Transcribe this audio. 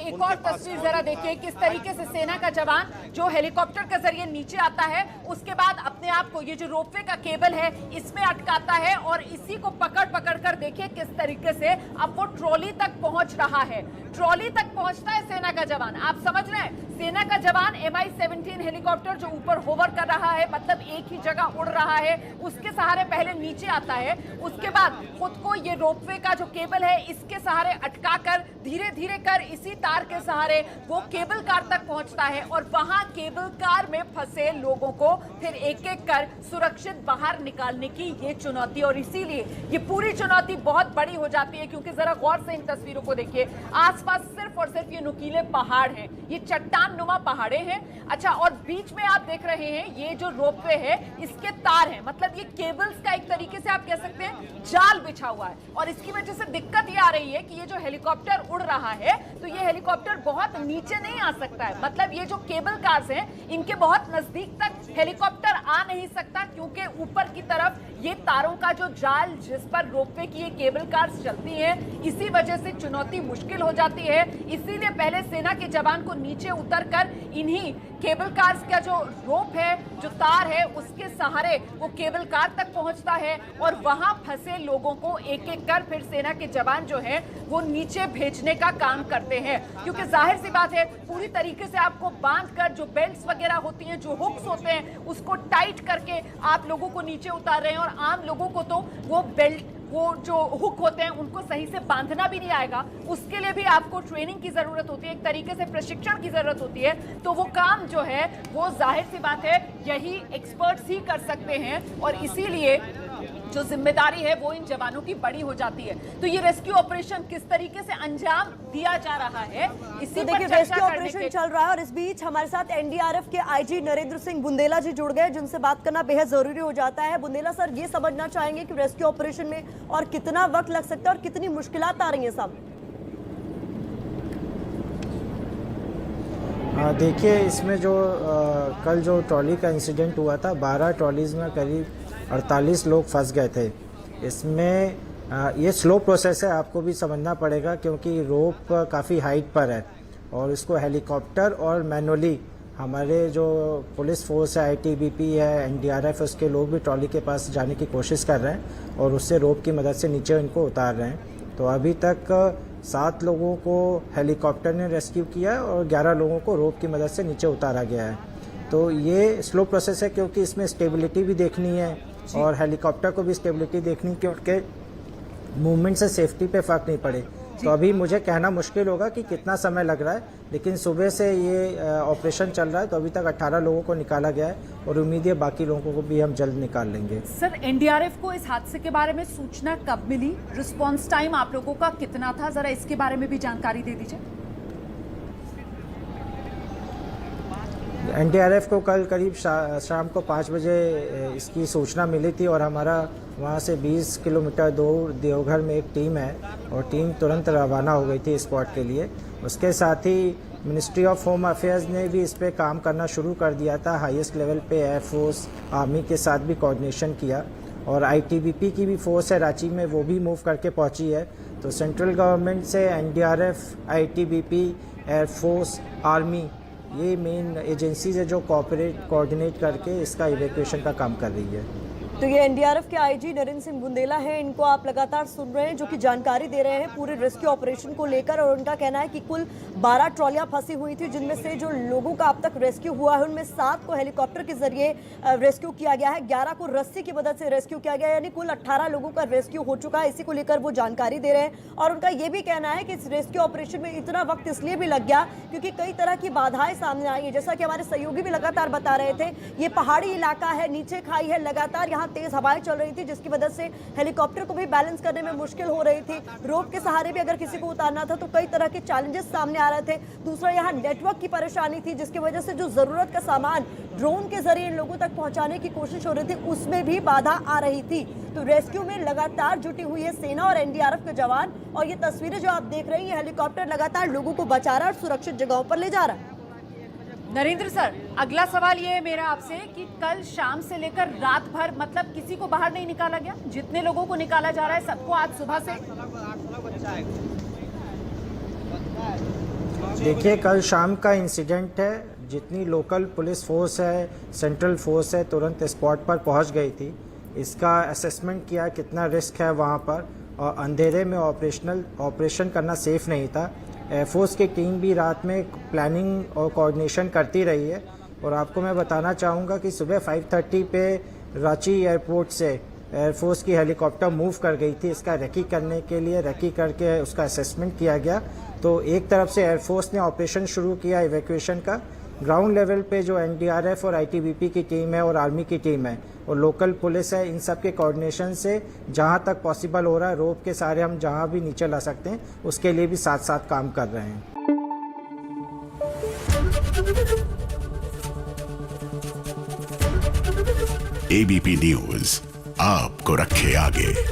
एक और तस्वीर जरा देखिए, किस तरीके से सेना का जवान जो हेलीकॉप्टर के जरिए नीचे आता है, उसके बाद अपने आप को ये जो रोपवे का केबल है इसमें अटकाता है और इसी को पकड़ कर देखिए किस तरीके से अब वो ट्रॉली तक पहुंच रहा है। ट्रॉली तक पहुंचता है सेना का जवान। आप समझ रहे हैं, सेना का जवान MI-17 हेलीकॉप्टर जो ऊपर होवर कर रहा है, मतलब एक ही जगह उड़ रहा है, उसके सहारे पहले नीचे आता है, उसके बाद खुद को ये रोपवे का जो केबल है इसके सहारे अटका कर धीरे धीरे कर इसी तार के सहारे वो केबल कार तक पहुंचता है और वहां केबल कार में फंसे लोगों को फिर एक एक कर सुरक्षित बाहर निकालने की ये चुनौती, और इसीलिए ये पूरी चुनौती बहुत बड़ी हो जाती है। क्योंकि जरा गौर से इन तस्वीरों को देखिए, आसपास सिर्फ और सिर्फ ये नुकीले पहाड़ हैं, ये चट्टान नुमा पहाड़े हैं। अच्छा, और बीच में आप देख रहे हैं ये जो रोपवे है इसके तार हैं, मतलब ये केबल्स का एक तरीके से आप कह सकते हैं जाल बिछा हुआ है। और इसकी वजह से दिक्कत ये आ रही है कि ये जो हेलीकॉप्टर उड़ रहा है तो ये हेलीकॉप्टर बहुत नीचे नहीं आ सकता है, मतलब ये जो केबल कार्स हैं इनके बहुत नजदीक तक हेलीकॉप्टर आ नहीं सकता, क्योंकि ऊपर की तरफ ये तारों का जो जाल जिस पर रोपवे की ये केबल कार्स चलती हैं, इसी वजह से चुनौती मुश्किल हो जाती है। इसीलिए पहले सेना के जवान को नीचे उतरकर इन्हीं केबल कार्स का जो रोप है, जो तार है, उसके सहारे वो केबल कार तक पहुंचता है और वहां फंसे लोगों को एक एक कर फिर सेना के जवान जो है वो नीचे भेजने का काम करते हैं। क्योंकि जाहिर सी बात है, पूरी तरीके से आपको बांधकर जो बेल्ट्स वगैरह होती हैं, जो हुक्स होते हैं, उसको टाइट करके आप लोगों को नीचे उतार रहे हैं। और आम लोगों को तो वो बेल्ट, वो जो हुक होते हैं उनको सही से बांधना भी नहीं आएगा, उसके लिए भी आपको ट्रेनिंग की जरूरत होती है, एक तरीके से प्रशिक्षण की जरूरत होती है। तो वो काम जो है वो जाहिर सी बात है यही एक्सपर्ट्स ही कर सकते हैं, और इसीलिए जो जिम्मेदारी है वो इन जवानों की बड़ी हो जाती है। तो ये रेस्क्यू ऑपरेशन किस तरीके से अंजाम दिया जा रहा है, इसी तो देखिए रेस्क्यू ऑपरेशन चल रहा है और इस बीच हमारे साथ NDRF के IG नरेंद्र सिंह बुंदेला जी जुड़ गए, जिनसे बात करना बेहद जरूरी हो जाता है। बुंदेला सर, ये समझना चाहेंगे कि रेस्क्यू ऑपरेशन में और कितना वक्त लग सकता है और कितनी मुश्किलात आ रही है सामने? देखिए, इसमें जो कल जो ट्रॉली का इंसिडेंट हुआ था, 12 ट्रॉलीज में करीब 48 लोग फंस गए थे। इसमें ये स्लो प्रोसेस है, आपको भी समझना पड़ेगा, क्योंकि रोप काफ़ी हाइट पर है और इसको हेलीकॉप्टर और मैनुअली हमारे जो पुलिस फोर्स है, ITBP है, NDRF, उसके लोग भी ट्रॉली के पास जाने की कोशिश कर रहे हैं और उससे रोप की मदद से नीचे इनको उतार रहे हैं। तो अभी तक 7 लोगों को हेलीकॉप्टर ने रेस्क्यू किया और 11 लोगों को रोप की मदद से नीचे उतारा गया है। तो ये स्लो प्रोसेस है, क्योंकि इसमें स्टेबिलिटी भी देखनी है और हेलीकॉप्टर को भी स्टेबिलिटी देखनी, क्योंकि मूवमेंट से सेफ्टी पे फर्क नहीं पड़े। तो अभी मुझे कहना मुश्किल होगा कि कितना समय लग रहा है, लेकिन सुबह से ये ऑपरेशन चल रहा है तो अभी तक 18 लोगों को निकाला गया है और उम्मीद है बाकी लोगों को भी हम जल्द निकाल लेंगे। सर, NDRF को इस हादसे के बारे में सूचना कब मिली? रिस्पॉन्स टाइम आप लोगों का कितना था? जरा इसके बारे में भी जानकारी दे दीजिए। NDRF को कल करीब शाम को 5 बजे इसकी सूचना मिली थी और हमारा वहाँ से 20 किलोमीटर दूर देवघर में एक टीम है और टीम तुरंत रवाना हो गई थी स्पॉट के लिए। उसके साथ ही मिनिस्ट्री ऑफ होम अफेयर्स ने भी इस पे काम करना शुरू कर दिया था। हाईएस्ट लेवल पे एयरफोर्स, आर्मी के साथ भी कोऑर्डिनेशन किया और ITBP की भी फोर्स है रांची में, वो भी मूव करके पहुंची है। तो सेंट्रल गवर्नमेंट से NDRF, ITBP, एयरफोर्स, आर्मी, ये मेन एजेंसीज है जो कोऑर्डिनेट करके इसका इवैक्यूएशन का काम कर रही है। तो ये NDRF के IG नरेंद्र सिंह बुंदेला हैं, इनको आप लगातार सुन रहे हैं, जो कि जानकारी दे रहे हैं पूरे रेस्क्यू ऑपरेशन को लेकर। और उनका कहना है कि कुल 12 ट्रॉलियां फंसी हुई थी, जिनमें से जो लोगों का अब तक रेस्क्यू हुआ है उनमें 7 को हेलीकॉप्टर के जरिए रेस्क्यू किया गया है, 11 को रस्सी की मदद से रेस्क्यू किया गया है, यानी कुल 18 लोगों का रेस्क्यू हो चुका है। इसी को लेकर वो जानकारी दे रहे हैं और उनका ये भी कहना है कि इस रेस्क्यू ऑपरेशन में इतना वक्त इसलिए भी लग गया क्योंकि कई तरह की बाधाएं सामने आई है। जैसा कि हमारे सहयोगी भी लगातार बता रहे थे, ये पहाड़ी इलाका है, नीचे खाई है, लगातार यहाँ तेज हवाएं चल रही थी, जिसकी वजह से हेलीकॉप्टर को भी बैलेंस करने में मुश्किल हो रही थी। रोप के सहारे भी अगर किसी को उतारना था तो कई तरह के चैलेंजेस सामने आ रहे थे। दूसरा, यहाँ नेटवर्क की परेशानी थी, जिसकी वजह से जो जरूरत का सामान ड्रोन के जरिए इन लोगों तक पहुंचाने की कोशिश हो रही थी, उसमें भी बाधा आ रही थी। तो रेस्क्यू में लगातार जुटी हुई है सेना और NDRF के जवान, और ये तस्वीरें जो आप देख रहे हैं, हेलीकॉप्टर लगातार लोगों को बचा रहा है और सुरक्षित जगहों पर ले जा रहा है। नरेंद्र सर, अगला सवाल ये है मेरा आपसे कि कल शाम से लेकर रात भर मतलब किसी को बाहर नहीं निकाला गया? जितने लोगों को निकाला जा रहा है सबको आज सुबह से देखिए, कल शाम का इंसिडेंट है। जितनी लोकल पुलिस फोर्स है, सेंट्रल फोर्स है, तुरंत स्पॉट पर पहुंच गई थी। इसका असेसमेंट किया कितना रिस्क है वहां पर, और अंधेरे में ऑपरेशन करना सेफ नहीं था। एयरफोर्स की टीम भी रात में प्लानिंग और कोऑर्डिनेशन करती रही है। और आपको मैं बताना चाहूँगा कि सुबह 5:30 पे रांची एयरपोर्ट से एयरफोर्स की हेलीकॉप्टर मूव कर गई थी इसका रेकी करने के लिए। रेकी करके उसका असेसमेंट किया गया। तो एक तरफ से एयरफोर्स ने ऑपरेशन शुरू किया इवैक्यूएशन का। ग्राउंड लेवल पे जो एनडीआरएफ और आईटीबीपी की टीम है और आर्मी की टीम है और लोकल पुलिस है, इन सब के कोऑर्डिनेशन से जहाँ तक पॉसिबल हो रहा है, रोप के सहारे हम जहाँ भी नीचे ला सकते हैं उसके लिए भी साथ साथ काम कर रहे हैं। एबीपी न्यूज आपको रखे आगे।